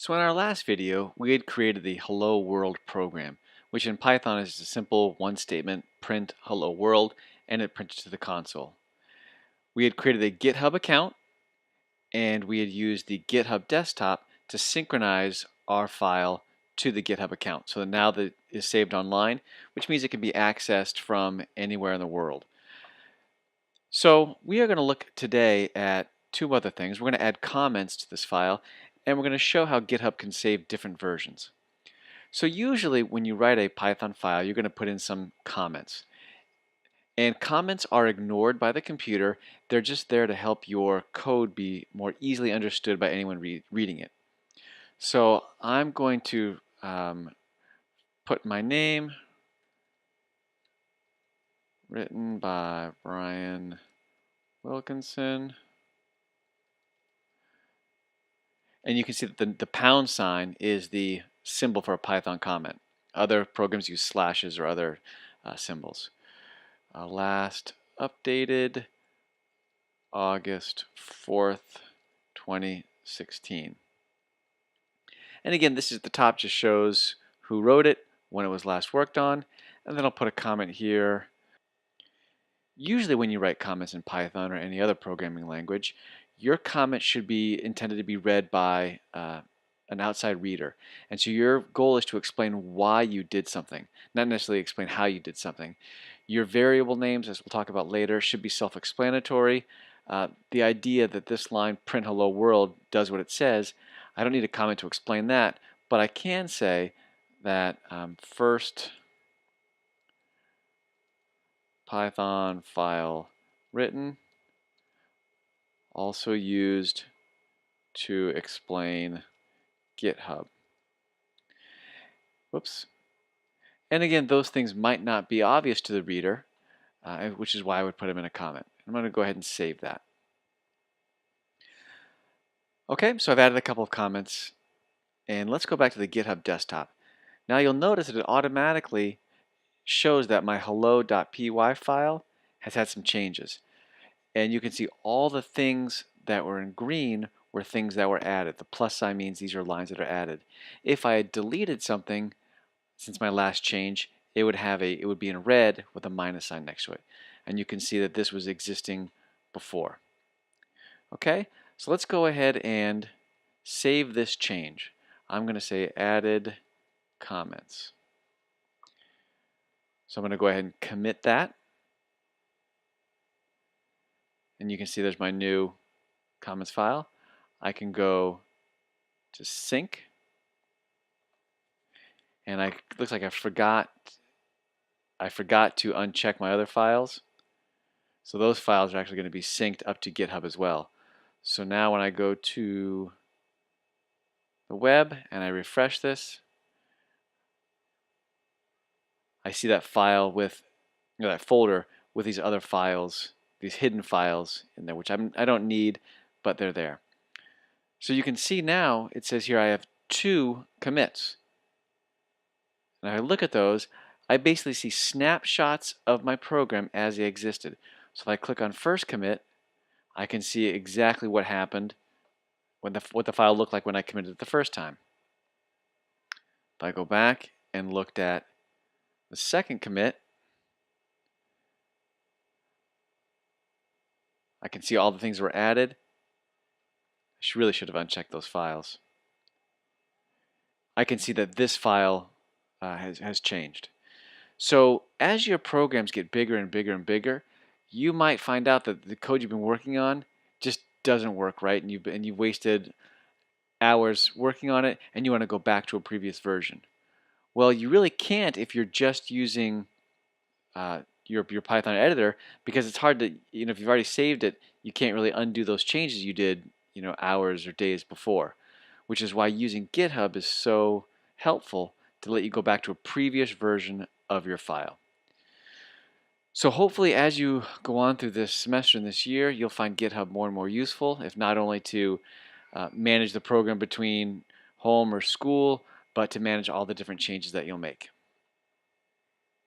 So in our last video, we had created the Hello World program, which in Python is a simple one statement, print hello world, and it prints to the console. We had created a GitHub account, and we had used the GitHub desktop to synchronize our file to the GitHub account. So that now that it is saved online, which means it can be accessed from anywhere in the world. So we are going to look today at two other things. We're going to add comments to this file, and we're going to show how GitHub can save different versions. So usually when you write a Python file, you're going to put in some comments. And comments are ignored by the computer. They're just there to help your code be more easily understood by anyone reading it. So I'm going to put my name, written by Brian Wilkinson. And you can see that the pound sign is the symbol for a Python comment. Other programs use slashes or other symbols. Last updated August 4th, 2016. And again, this is at the top, just shows who wrote it, when it was last worked on, and then I'll put a comment here. Usually when you write comments in Python or any other programming language, your comment should be intended to be read by an outside reader. And so your goal is to explain why you did something, not necessarily explain how you did something. Your variable names, as we'll talk about later, should be self-explanatory. The idea that this line, print hello world, does what it says, I don't need a comment to explain that, but I can say that first Python file written, also used to explain GitHub. Whoops. And again, those things might not be obvious to the reader, which is why I would put them in a comment. I'm going to go ahead and save that. Okay, so I've added a couple of comments, and let's go back to the GitHub desktop. Now you'll notice that it automatically shows that my hello.py file has had some changes. And you can see all the things that were in green were things that were added. The plus sign means these are lines that are added. If I had deleted something since my last change, it would be in red with a minus sign next to it. And you can see that this was existing before. Okay, so let's go ahead and save this change. I'm going to say added comments. So I'm going to go ahead and commit that. And you can see there's my new comments file. I can go to sync. And looks like I forgot to uncheck my other files. So those files are actually going to be synced up to GitHub as well. So now when I go to the web and I refresh this, I see that file with that folder with these other files, these hidden files in there, which I don't need, but they're there. So you can see now it says here I have 2 commits. And if I look at those, I basically see snapshots of my program as they existed. So if I click on first commit, I can see exactly what happened, what the file looked like when I committed it the first time. If I go back and looked at the second commit, I can see all the things that were added. I really should have unchecked those files. I can see that this file has changed. So as your programs get bigger and bigger and bigger, you might find out that the code you've been working on just doesn't work right, and you've wasted hours working on it, and you want to go back to a previous version. Well, you really can't if you're just using your Python editor, because it's hard to, if you've already saved it, you can't really undo those changes you did, hours or days before, which is why using GitHub is so helpful to let you go back to a previous version of your file. So hopefully as you go on through this semester and this year, you'll find GitHub more and more useful, if not only to manage the program between home or school, but to manage all the different changes that you'll make.